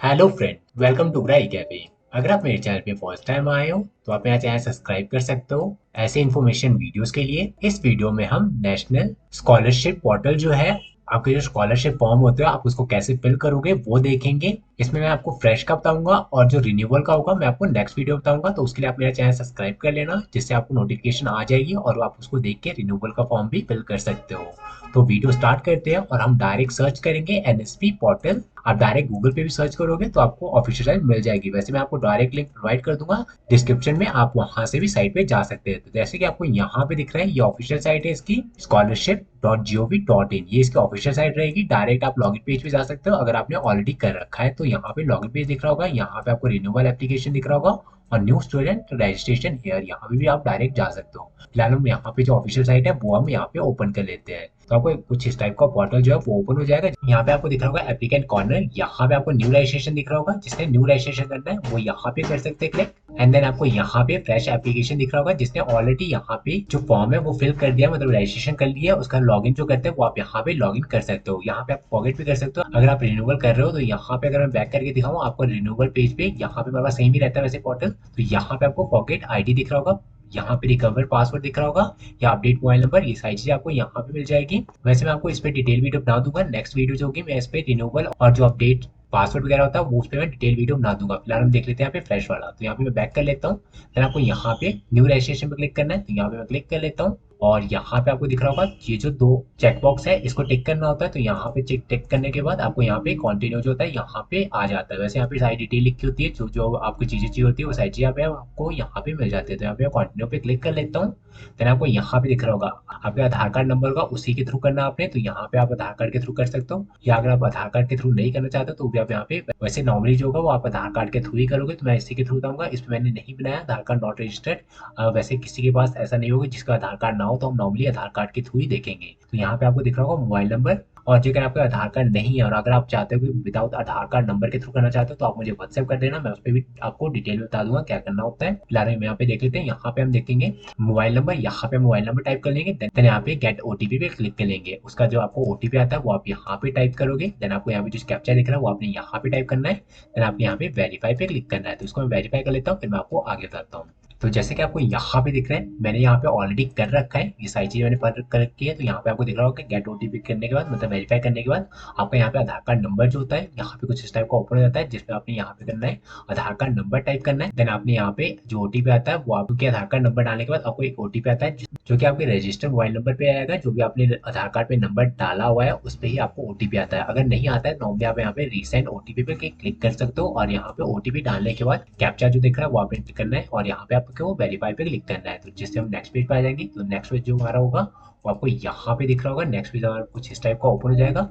Hello friend, welcome to Gray Cafe. अगर आप मेरे चैनल पे फर्स्ट टाइम आए हो तो आप मेरा चैनल सब्सक्राइब कर सकते हो ऐसे इन्फॉर्मेशन वीडियोस के लिए। इस वीडियो में हम नेशनल स्कॉलरशिप पोर्टल जो है, आपके जो स्कॉलरशिप फॉर्म होते हैं आप उसको कैसे फिल करोगे वो देखेंगे। इसमें मैं आपको फ्रेश का बताऊंगा और जो रिन्यूअल का होगा मैं आपको नेक्स्ट वीडियो बताऊंगा। तो उसके लिए आप मेरा चैनल सब्सक्राइब कर लेना, जिससे आपको नोटिफिकेशन आ जाएगी और आप उसको देख के रिन्यूअल का फॉर्म भी फिल कर सकते हो। तो वीडियो स्टार्ट करते हैं और हम डायरेक्ट सर्च करेंगे एनएसपी पोर्टल। आप डायरेक्ट गूगल पे भी सर्च करोगे तो आपको ऑफिशियल साइट मिल जाएगी। वैसे मैं आपको डायरेक्ट लिंक प्रोवाइड कर दूंगा डिस्क्रिप्शन में, आप वहां से भी साइट पे जा सकते हैं। तो जैसे कि आपको यहाँ पे दिख रहा है, ये ऑफिशियल साइट है इसकी scholarship.gov.in। ये इसकी ऑफिशियल साइट रहेगी। डायरेक्ट आप लॉगिन पेज पे जा सकते हो अगर आपने ऑलरेडी कर रखा है। तो यहाँ पे लॉगिन पेज दिख रहा होगा, यहाँ पे आपको रिन्यूअल एप्लीकेशन दिख रहा होगा और न्यू स्टूडेंट रजिस्ट्रेशन हियर, यहाँ पे भी आप डायरेक्ट जा सकते हो। फिलहाल हम यहाँ पे जो ऑफिशियल साइट है वो हम यहाँ पे ओपन कर लेते हैं। तो आपको कुछ इस टाइप का पोर्टल जो है वो ओपन हो जाएगा। यहाँ पे आपको दिख रहा होगा एप्लीकेंट कॉर्नर, यहाँ पे आपको न्यू रजिस्ट्रेशन दिख रहा होगा। जिसने न्यू रजिस्ट्रेशन करना है वो यहाँ पे कर सकते हैं क्लिक। एंड देन आपको यहाँ पे फ्रेश एप्लीकेशन दिख रहा होगा, जिसने ऑलरेडी यहाँ पे जो फॉर्म है वो फिल कर दिया, मतलब रजिस्ट्रेशन कर लिया, उसका लॉगिन जो करते हैं वो आप यहाँ पे लॉगिन कर सकते हो। यहाँ पे आप फॉरगेट भी कर सकते हो अगर आप रिन्यूअल कर रहे हो। तो यहाँ पे अगर मैं बैक करके दिखाऊँ आपको रिन्यूअल पेज पे, यहाँ पे मेरे पास सेम ही रहता है वैसे पोर्टल। तो यहाँ पे आपको फॉरगेट आईडी दिख रहा होगा, यहाँ पे रिकवर पासवर्ड दिख रहा होगा या अपडेट मोबाइल नंबर, ये सारी चीजें आपको यहाँ पे मिल जाएगी। वैसे मैं आपको इस पे डिटेल वीडियो बना दूंगा नेक्स्ट वीडियो जो होगी, मैं इस पे रिन्यूअल और जो अपडेट पासवर्ड वगैरह होता है वो उस पे मैं डिटेल वीडियो बना दूंगा। फिलहाल हम देख लेते हैं यहाँ पे फ्रेश वाला। तो यहाँ पे मैं बैक कर लेता हूँ, फिर आपको यहाँ पे न्यू रजिस्ट्रेशन पे क्लिक करना है। तो यहाँ पे मैं क्लिक कर लेता हूँ और यहाँ पे आपको दिख रहा होगा ये जो दो चेकबॉक्स है इसको टिक करना होता है। तो यहाँ पे चेक टिक करने के बाद आपको यहाँ पे कंटिन्यू जो होता है यहाँ पे आ जाता है। वैसे यहाँ पे सारी डिटेल लिखी होती है, जो जो आपको चीजें चाहिए होती है वो सारी चीजें यहाँ पे आपको यहाँ पे मिल जाती है। तो यहाँ पे कंटिन्यू पे क्लिक कर लेता हूँ। देन आपको यहाँ पे दिख रहा होगा आपके आधार कार्ड नंबर होगा, उसी के थ्रू करना आपने। तो यहाँ पे आप आधार कार्ड के थ्रू कर सकते हो, या अगर आप आधार कार्ड के थ्रू नहीं करना चाहते तो भी आप यहाँ पे, वैसे नॉर्मली जो होगा वो आप आधार कार्ड के थ्रू ही करोगे। तो मैं इसी के थ्रू बताऊंगा, इसमें मैंने नहीं बनाया आधार कार्ड नॉट रजिस्टर्ड। वैसे किसी के पास ऐसा नहीं होगा जिसका आधार कार्ड ना हो, तो हम नॉर्मली आधार कार्ड के थ्रू ही देखेंगे। तो यहाँ पे आपको दिख रहा होगा मोबाइल नंबर, और अगर आपका आधार कार्ड नहीं है और अगर आप चाहते हो कि विदाउट आधार कार्ड नंबर के थ्रू करना चाहते हो तो आप मुझे व्हाट्सएप कर देना, मैं उस पर भी आपको डिटेल में बता दूंगा क्या करना होता है। फिलहाल हम यहाँ पे देख लेते हैं, यहाँ पे हम देखेंगे मोबाइल नंबर, यहाँ पे मोबाइल नंबर टाइप कर लेंगे। देन यहाँ पे गेट ओटीपी पे क्लिक कर लेंगे। उसका जो आपको ओटीपी आता है वो आप यहाँ पे टाइप करोगे। देन आपको यहाँ पे जो कैप्चा दिख रहा है वो आपने यहाँ पे टाइप करना है। देन आपको यहाँ पे वेरीफाई पे क्लिक करना है। तो इसको मैं वेरीफाई कर लेता हूँ, फिर मैं आपको आगे बताता हूँ। तो जैसे कि आपको यहाँ पे दिख रहा है, मैंने यहाँ पे ऑलरेडी कर रखा है, ये सारी चीजें मैंने कर रखी है। तो यहाँ पे आपको दिख रहा होगा कि गेट ओटीपी करने के बाद, मतलब वेरीफाई करने के बाद आपका यहाँ पे आधार कार्ड नंबर जो होता है यहाँ पे कुछ इस टाइप का ओपन हो जाता है, जिसमें आपने यहाँ पे करना है आधार कार्ड नंबर टाइप करना है। देन आपने यहाँ पे जो ओटीपी आता है वो आपके आधार कार्ड नंबर डालने के बाद आपको एक ओटीपी आता है जो कि आपके रजिस्टर्ड मोबाइल नंबर पे आएगा। जो भी आपने आधार कार्ड पे नंबर डाला हुआ है उस पे ही आपको ओटीपी आता है। अगर नहीं आता है तो नॉर्मली आप यहाँ पे रीसेंट ओटीपी पे क्लिक कर सकते हो और यहाँ पे ओटीपी डालने के बाद कैप्चा जो दिख रहा है वो आपने टिक करना है और यहाँ पे आपको वेरीफाई पे क्लिक करना है। तो जिससे हम नेक्स्ट पेज पे आ जाएंगे। तो नेक्स्ट पेज जो हमारा होगा वो आपको यहाँ पे दिख रहा होगा। नेक्स्ट पेज हमारा कुछ इस टाइप का ओपन हो जाएगा,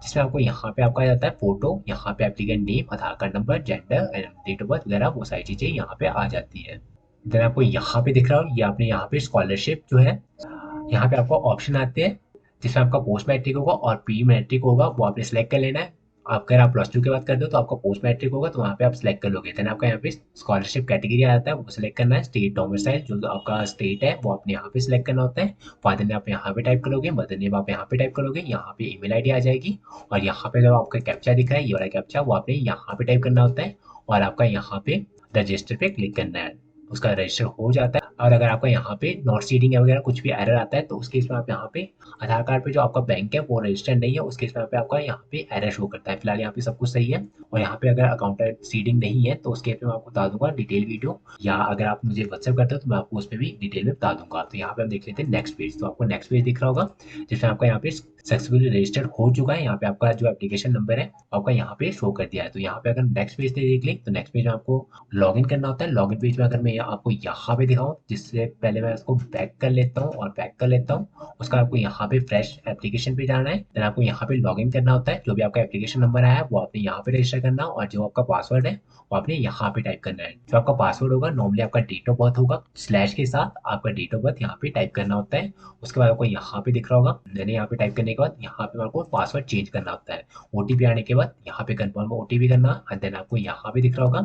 जिसमें आपको यहाँ पे आपका आ जाता है फोटो, यहाँ पे applicant name, Aadhaar card number, gender and date of birth वगैरह वो सारी चीजें यहाँ पे आ जाती है। देन आपको यहाँ पे दिख रहा हो, ये आपने यहाँ पे स्कॉलरशिप जो है, यहाँ पे आपको ऑप्शन आते हैं जिसमें आपका पोस्ट मैट्रिक होगा और प्री मैट्रिक होगा, वो आपने सेलेक्ट कर लेना है। आप अगर आप प्लस टू के बाद कर दो तो आपका पोस्ट मैट्रिक होगा, तो वहाँ पे आप सेलेक्ट कर लोगे। देन आपका यहाँ पे स्कॉलरशिप कैटेगरी आ जाता है, वो सिलेक्ट करना है। स्टेट डोमिसाइल जो आपका स्टेट है वो आपने यहाँ पे सिलेक्ट करना होता है। फादर नेम आप यहाँ पे टाइप करोगे, मदर नेम आप यहाँ पे टाइप करोगे, यहाँ पे ईमेल आईडी आ जाएगी और यहाँ पे जो आपका कैप्चा दिख रहा है ये वाला कैप्चा वो आपने यहाँ पे टाइप करना होता है और आपका यहाँ पे रजिस्टर पे क्लिक करना है। उसका रजिस्टर हो जाता है। और अगर आपका यहाँ पे नॉट सीडिंग वगैरह कुछ भी एरर आता है तो उस केस में आप यहाँ पे आधार कार्ड पे जो आपका बैंक है वो रजिस्टर्ड नहीं है, उस केस में यहाँ पे आपका यहाँ पे एरर शो करता है। फिलहाल यहाँ पे सब कुछ सही है। और यहाँ पे अगर अकाउंट सीडिंग नहीं है तो उस केस में मैं आपको बता दूंगा डिटेल वीडियो, या अगर आप मुझे व्हाट्सएप करते हो तो मैं आपको उस पर भी डिटेल में बता दूंगा। तो यहाँ पे हम देख लेते हैं नेक्स्ट पेज। तो आपको नेक्स्ट पेज दिख रहा होगा जिसमें आपका यहाँ पे सक्सेसफुली रजिस्टर्ड हो चुका है। यहाँ पे आपका जो एप्लीकेशन नंबर है आपका यहाँ पे शो कर दिया है। तो यहाँ पे अगर नेक्स्ट पेज पे देख लें तो नेक्स्ट पेज में आपको लॉगिन करना होता है। लॉगिन पेज में अगर मैं आपको यहाँ पे दिखाऊं, जिससे पहले मैं इसको बैक कर लेता हूँ और बैक कर लेता हूँ। उसका आपको यहाँ पे फ्रेश एप्लीकेशन पे जाना है। देन आपको यहाँ पे लॉगिन करना होता है। जो भी आपका एप्लीकेशन नंबर आया है वो आपने यहाँ पे रजिस्टर करना और जो आपका पासवर्ड है वो आपने यहाँ पे टाइप करना है। जो आपका पासवर्ड होगा नॉर्मली आपका डेट ऑफ बर्थ होगा, स्लैश के साथ आपका डेट ऑफ बर्थ यहाँ पे टाइप करना होता है। उसके बाद आपको यहाँ पे दिख रहा होगा, मैंने यहाँ पे टाइप करने करने के बाद यहाँ पे आपको पासवर्ड चेंज करना होता है। ओटीपी आने के बाद यहाँ पे कंफर्म ओटीपी करना, एंड देन आपको यहाँ पे दिख रहा होगा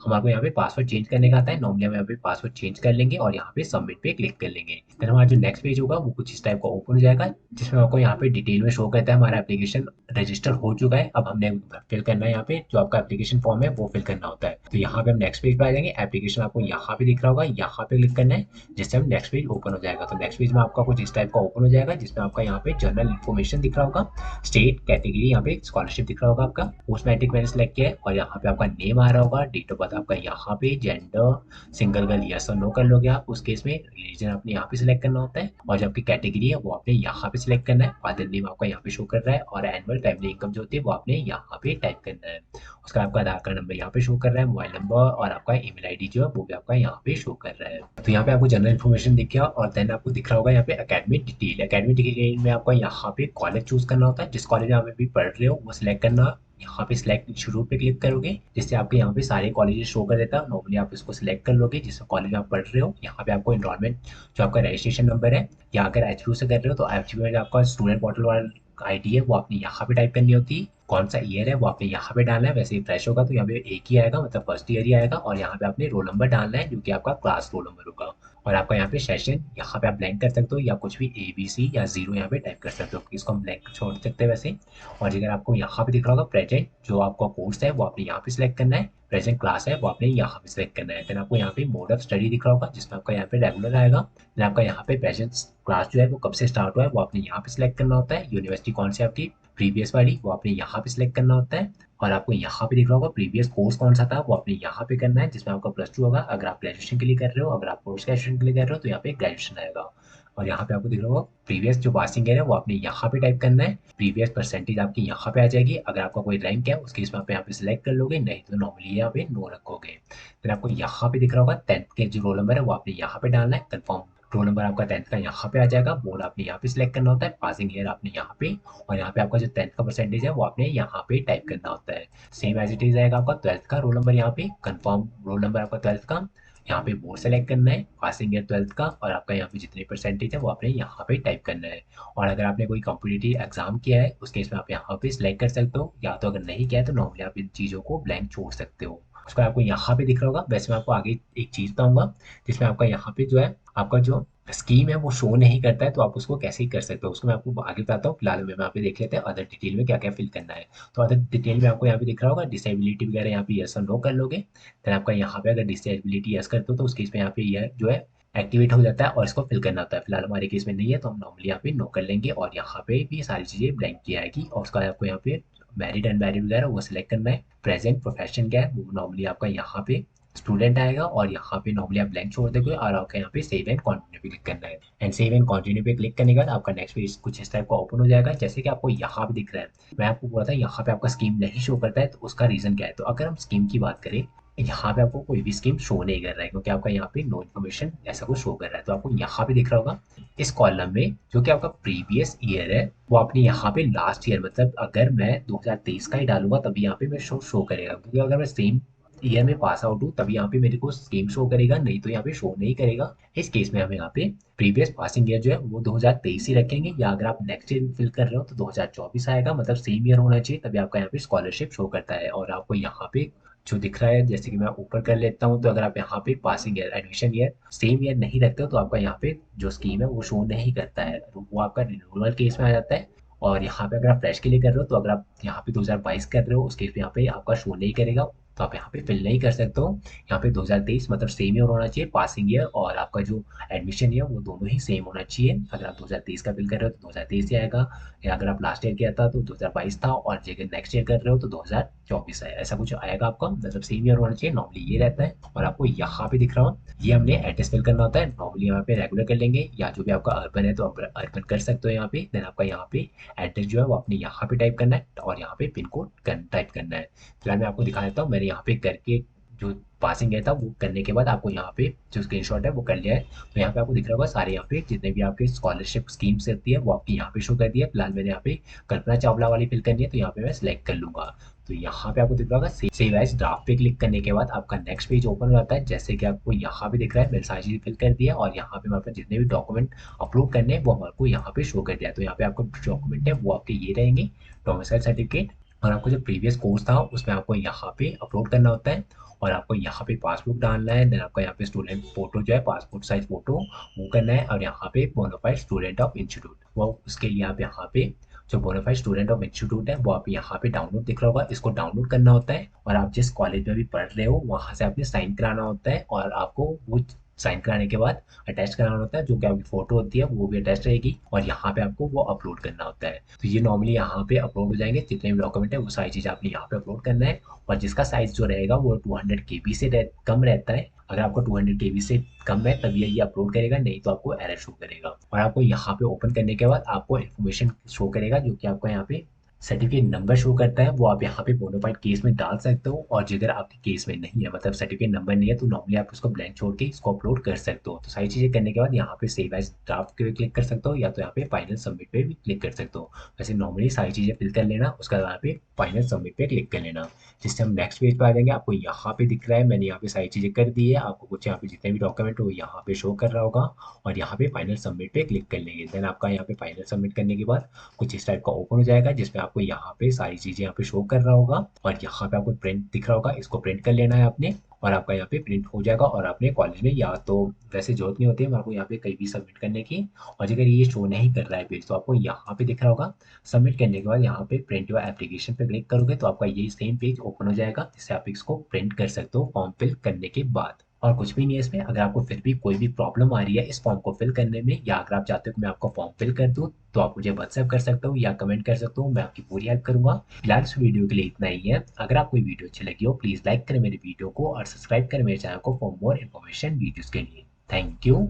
हमारे को यहाँ पे पासवर्ड चेंज करने का आता है। नॉर्मली हम यहाँ पे पासवर्ड चेंज कर लेंगे और यहाँ पे सबमिट पे क्लिक कर लेंगे। देन हमारा जो नेक्स्ट पेज होगा वो कुछ इस टाइप का ओपन हो जाएगा, जिसमें आपको यहाँ पे डिटेल में शो करता है हमारा एप्लीकेशन रजिस्टर हो चुका है। अब हमने फिल करना है यहाँ पे जो आपका एप्लीकेशन फॉर्म है वो फिल करना होता है। तो यहाँ पे हम नेक्स्ट पेज पे आ जाएंगे। एप्लीकेशन आपको यहाँ पे दिख रहा होगा, यहाँ पे क्लिक करना है जिससे हम नेक्स्ट पेज ओपन हो जाएगा। तो नेक्स्ट पेज में आपका कुछ इस टाइप का ओपन हो जाएगा, जिसमें आपका यहाँ पे जनरल इन्फॉर्मेशन दिख रहा होगा, स्टेट कैटेगरी यहाँ पे स्कॉलरशिप दिख रहा होगा आपका, पोस्ट मैट्रिक मैंने सेलेक्ट किया है और यहाँ पे आपका नेम आ रहा होगा, डेट ऑफ बर्थ आपका यहाँ पे, जेंडर सिंगल गर्ल यस और नो कर लोगे आप। उस केस में रिलीजन आपने यहाँ पे सिलेक्ट करना होता है और जो आपकी कैटेगरी है वो आपने यहाँ पे सिलेक्ट करना है। फादर नेम आपका यहाँ पे शो कर रहा है और एनुअल फैमिली इनकम जो होती है वो आपने यहाँ पे टाइप करना है। उसका आपका आधार कार्ड नंबर यहाँ पे शो कर रहा है, मोबाइल नंबर और आपका ईमेल आईडी जो है वो भी आपका यहाँ पे शो कर रहा है। तो यहाँ पे आपको जनरल इन्फॉर्मेशन दिख गया और देन आपको दिख रहा होगा यहाँ पे एकेडमिक डिटेल। एकेडमिक डिटेल में आपका यहाँ पे कॉलेज चूज करना होता है, जिस कॉलेज में आप अभी पढ़ रहे हो वो सिलेक्ट करना। यहाँ पे सिलेक्ट शुरू पे क्लिक करोगे जिससे आपके यहाँ पे सारे कॉलेजेस शो कर देता है। नॉर्मली आप इसको सिलेक्ट कर लोगे जिस कॉलेज में आप पढ़ रहे हो। यहाँ पे आपको एनरोलमेंट जो आपका रजिस्ट्रेशन नंबर है, या अगर एचपीयू से कर रहे हो तो एचपीयू में आपका स्टूडेंट पोर्टल वाला आईडी है वो आपने यहाँ पे टाइप करनी होती है। कौन सा ईयर है वो आपने यहाँ पे डालना है। वैसे ही फ्रेश होगा तो यहाँ पे एक ही आएगा, मतलब फर्स्ट ईयर ही आएगा और यहाँ पे आपने रोल नंबर डालना है जो कि आपका क्लास रोल नंबर होगा। और आपका यहाँ पे सेशन यहाँ पे आप ब्लैंक कर सकते हो या कुछ भी ABC या 0 यहाँ पे टाइप कर सकते हो, इसको हम ब्लैंक छोड़ सकते हैं वैसे। और अगर आपको यहाँ पे दिख रहा होगा प्रेजेंट जो आपका कोर्स है वो आपने यहाँ पे सिलेक्ट करना है, प्रेजेंट क्लास है वो आपने यहाँ पे सिलेक्ट करना है। देन आपको यहाँ पे मोड ऑफ स्टडी दिख रहा होगा जिसमें आपका यहाँ पे रेगुलर आएगा। देन आपका यहाँ पे प्रेजेंट क्लास जो है वो कब से स्टार्ट हुआ है वो आपने यहाँ पे सिलेक्ट करना होता है। यूनिवर्सिटी कौन सी आपकी प्रीवियस वाली वो आपने यहाँ पे सिलेक्ट करना होता है। और आपको यहाँ पे दिख रहा होगा प्रीवियस कोर्स कौन सा था वो आपने यहाँ पे करना है, जिसमें आपका +2 होगा अगर आप ग्रेजुएशन के लिए कर रहे हो। अगर आप पोस्ट ग्रेजुएशन के लिए कर रहे हो तो यहाँ पे ग्रेजुएशन आएगा। और यहाँ पे आपको दिख रहा होगा प्रीवियस जो पासिंग है वो आपने यहाँ पे टाइप करना है। प्रीवियस परसेंटेज आपकी यहाँ पे आ जाएगी। अगर आपका कोई रैंक है उस केस में आप यहाँ पे सिलेक्ट कर लोगे, नहीं तो नॉर्मली यहाँ पे नो रखोगे। फिर आपको यहाँ पे दिख रहा होगा 10th के जो रोल नंबर है वो आपने यहाँ पे डालना है। कन्फर्म रोल नंबर आपका 10th का यहाँ पे आ जाएगा। बोर्ड आपने यहाँ पे सिलेक्ट करना होता है, पासिंग ईयर आपने यहाँ पे, और यहाँ पे आपका जो 10th का परसेंटेज है वो आपने यहाँ पे टाइप करना होता है। सेम एज इट इज आएगा आपका 12th का रोल नंबर यहाँ पे, कंफर्म रोल नंबर आपका 12th का यहाँ पे बोर्ड सेलेक्ट करना है, पासिंग ईयर 12th का, और आपका यहाँ पे जितनी परसेंटेज है वो आपने यहाँ पे टाइप करना है। और अगर आपने कोई कॉम्पिटिटिव एग्जाम किया है उस केस में आप यहाँ पे सिलेक्ट कर सकते हो, या तो अगर नहीं किया है तो नॉर्मली आप इन चीज़ों को ब्लैंक छोड़ सकते हो। उसका आपको यहाँ पे दिख रहा होगा। वैसे मैं आपको आगे एक चीज़ बताऊंगा जिसमें आपका यहाँ पे जो है आपका जो स्कीम है वो शो नहीं करता है, तो आप उसको कैसे ही कर सकते हो उसको मैं आपको आगे बताता हूँ। फिलहाल में यहाँ पे देख लेते हैं अदर डिटेल में क्या क्या फिल करना है। तो अदर डिटेल में आपको यहाँ पे दिख रहा होगा डिसेबिलिटी वगैरह, यहाँ पे यस और नो कर लोगे। देन आपका यहाँ पे अगर डिसेबिलिटी यस करते हो तो उस केस में यहाँ पे यह जो है एक्टिवेट हो जाता है और इसको फिल करना होता है। फिलहाल हमारे केस में नहीं है तो हम नॉर्मली यहाँ पे नो कर लेंगे और यहाँ पे भी सारी चीज़ें ब्लैंक की आएगी। और उसका आपको यहाँ पे मैरिड अनमैरिड वगैरह वो सिलेक्ट करना है। प्रेजेंट प्रोफेशन क्या है वो नॉर्मली आपका यहाँ पे स्टूडेंट आएगा और यहाँ पे नॉर्मली आप ब्लैंक छोड़ दोगे और आपका यहाँ पे सेव एंड कंटिन्यू पे क्लिक करना है। एंड सेव एंड कंटिन्यू पे क्लिक करने के बाद आपका नेक्स्ट पेज कुछ इस टाइप का ओपन हो जाएगा, जैसे कि आपको यहाँ पे दिख रहा है। मैं आपको बोला था यहाँ पे आपका स्कीम नहीं शो करता है, तो उसका रीजन क्या है। तो अगर हम स्कीम की बात करें, यहाँ पे आपको कोई भी स्कीम शो नहीं कर रहा है क्योंकि आपका यहाँ पे नो इन्फॉर्मेशन ऐसा कुछ शो कर रहा है। तो आपको यहाँ पे दिख रहा होगा इस कॉलम में जो कि आपका प्रीवियस ईयर है वो आपने यहाँ पे लास्ट ईयर, मतलब अगर मैं 2023 का ही डालूंगा तभी यहाँ पे मैं शो करेगा, क्योंकि अगर मैं सेम ईयर में पास आउट हूँ तभी यहाँ पे मेरे को स्कीम शो करेगा, नहीं तो यहाँ पे शो नहीं करेगा। इस केस में हमें यहाँ पे प्रीवियस पासिंग ईयर जो है वो 2023 ही रखेंगे, या अगर आप नेक्स्ट ईयर फिल कर रहे हो तो 2024 आएगा, मतलब सेम ईयर होना चाहिए तभी आपका यहाँ पे स्कॉलरशिप शो करता है। और आपको यहाँ पे जो दिख रहा है, जैसे कि मैं ऊपर कर लेता हूँ, तो अगर आप यहाँ पे passing year admission year same year नहीं रखते हो तो आपका यहाँ पे जो स्कीम है वो शो नहीं करता है, तो वो आपका रिन्यूअल केस में आ जाता है। और यहाँ पे अगर आप फ्रेश के लिए कर रहे हो तो अगर आप यहाँ पे 2022 कर रहे हो उस केस में यहाँ पे आपका शो नहीं करेगा, तो आप यहाँ पे फिल नहीं कर सकते हो। यहाँ पे 2023 मतलब सेम ईयर होना चाहिए पासिंग ईयर, और आपका जो एडमिशन ईयर वो दोनों ही सेम होना चाहिए। अगर आप 2023 का फिल कर रहे हो तो 2023 ही आएगा, या अगर आप लास्ट ईयर किया था तो 2022 था, और अगर नेक्स्ट ईयर कर रहे हो तो 2024 है, ऐसा कुछ आएगा आपका, मतलब सेम ईयर होना चाहिए। नॉर्मली ये रहता है। और आपको यहाँ पे दिख रहा हूँ ये हमने एड्रेस फिल करना होता है। नॉर्मली यहाँ पे रेगुलर कर लेंगे, या जो भी आपका अर्बन है तो आप अर्बन कर सकते हो यहाँ पे। देन आपका यहाँ पे एड्रेस जो है वो आपने यहाँ पे टाइप करना है और यहाँ पे पिन कोड टाइप करना है। फिलहाल मैं आपको दिखा देता हूँ, मैंने यहाँ पे करके जो पासिंग गया था वो करने के बाद आपको यहाँ पे जो स्क्रीनशॉट है वो कर लिया है। तो यहाँ पे आपको दिख रहा होगा सारे यहाँ पे जितने भी आपके स्कॉलरशिप स्कीम्स रहती है वो आपकी यहाँ पे शो कर दिया है। फिलहाल मैंने यहाँ पे कल्पना चावला वाली फिल करनी है, तो यहाँ पे मैं सिलेक्ट कर लूंगा। तो यहाँ पे आपको दिख रहा होगा सेव एज ड्राफ्ट पे क्लिक करने के बाद आपका नेक्स्ट पेज ओपन हो जाता है। जैसे कि आपको यहाँ पे दिख रहा है मैंने सारी चीज़ फिल कर दिया और यहाँ पे हमारे पास जितने भी डॉक्यूमेंट अपलोड करने हैं वो हमारे को यहाँ पे शो कर दिया। तो यहाँ पे आपको डॉक्यूमेंट है वो आपके ये रहेंगे, डोमिसाइल सर्टिफिकेट, और आपको जो प्रीवियस कोर्स था उसमें आपको यहाँ पे अपलोड करना होता है और आपको यहाँ पे पासबुक डालना है। देन आपका यहाँ पे स्टूडेंट फोटो जो है पासपोर्ट साइज फोटो वो करना है और यहाँ पे बोनाफाइड स्टूडेंट ऑफ इंस्टीट्यूट वो उसके लिए आप यहाँ पे जो बोनाफाइड स्टूडेंट ऑफ इंस्टीट्यूट है वो आप यहाँ पे डाउनलोड दिख रहा होगा, इसको डाउनलोड करना होता है और आप जिस कॉलेज में भी पढ़ रहे हो वहाँ से आपने साइन कराना होता है और आपको वो साइन कराने के बाद अटैच कराना होता है, जो कि आपकी फोटो होती है वो भी अटैच रहेगी और यहाँ पे आपको वो अपलोड करना होता है। तो ये नॉर्मली यहाँ पे अपलोड हो जाएंगे, जितने भी डॉक्यूमेंट है वो सारी चीज़ आपने यहाँ पे अपलोड करना है और जिसका साइज जो रहेगा वो 200 KB से कम रहता है। अगर आपको 200 KB से कम है तभी ये अपलोड करेगा, नहीं तो आपको एरर शो करेगा। और आपको यहाँ पे ओपन करने के बाद आपको इन्फॉर्मेशन शो करेगा जो कि आपको यहाँ पे सर्टिफिकेट नंबर शो करता है, वो आप यहाँ पे बोनाफाइड केस में डाल सकते हो और जिधर आपके केस में नहीं है मतलब सर्टिफिकेट नंबर नहीं है तो नॉर्मली आप उसको ब्लैंक छोड़ के इसको अपलोड कर सकते हो। तो सारी चीज़ें करने के बाद यहाँ पे सेव एज ड्राफ्ट पे क्लिक कर सकते हो या तो यहाँ पे फाइनल सबमिट पे भी क्लिक कर सकते हो। वैसे नॉर्मली सारी चीज़ें फिल कर लेना, उसके बाद यहाँ पे फाइनल सबमिट पे क्लिक कर लेना, जिससे हम नेक्स्ट पेज पे आ जाएंगे। आपको यहाँ पे दिख रहा है मैंने यहाँ पे सारी चीज़ें कर दी है, आपको कुछ यहाँ पे जितने भी डॉक्यूमेंट हो यहाँ पे शो कर रहा होगा और यहाँ पे फाइनल सबमिट पे क्लिक कर लेंगे। देन आपका यहाँ पे फाइनल सबमिट करने के बाद कुछ इस टाइप का ओपन हो जाएगा जिसमें आपको यहाँ पे सारी चीज़ें यहाँ पे शो कर रहा होगा और यहाँ पे आपको प्रिंट दिख रहा होगा, इसको प्रिंट कर लेना है आपने और आपका यहाँ पे प्रिंट हो जाएगा और अपने कॉलेज में या तो वैसे जरूरत नहीं होती है आपको यहाँ पे कहीं भी सबमिट करने की। और अगर ये शो नहीं कर रहा है पेज तो आपको यहाँ पे दिख रहा होगा सबमिट करने के बाद यहाँ पे प्रिंट योर एप्लीकेशन पे क्लिक करोगे तो आपका ये सेम पेज ओपन हो जाएगा, जिससे आप इसको प्रिंट कर सकते हो फॉर्म फिल करने के बाद। और कुछ भी नहीं है इसमें। अगर आपको फिर भी कोई भी प्रॉब्लम आ रही है इस फॉर्म को फिल करने में या अगर आप चाहते हो कि मैं आपको फॉर्म फिल कर दूं तो आप मुझे व्हाट्सएप कर सकते हो या कमेंट कर सकते हो, मैं आपकी पूरी हेल्प करूंगा। फिलहाल इस वीडियो के लिए इतना ही है। अगर आपको ये वीडियो अच्छी लगी हो प्लीज़ लाइक करें मेरे वीडियो को और सब्सक्राइब करें मेरे चैनल को फॉर मोर इन्फॉर्मेशन वीडियोज़ के लिए। Thank you.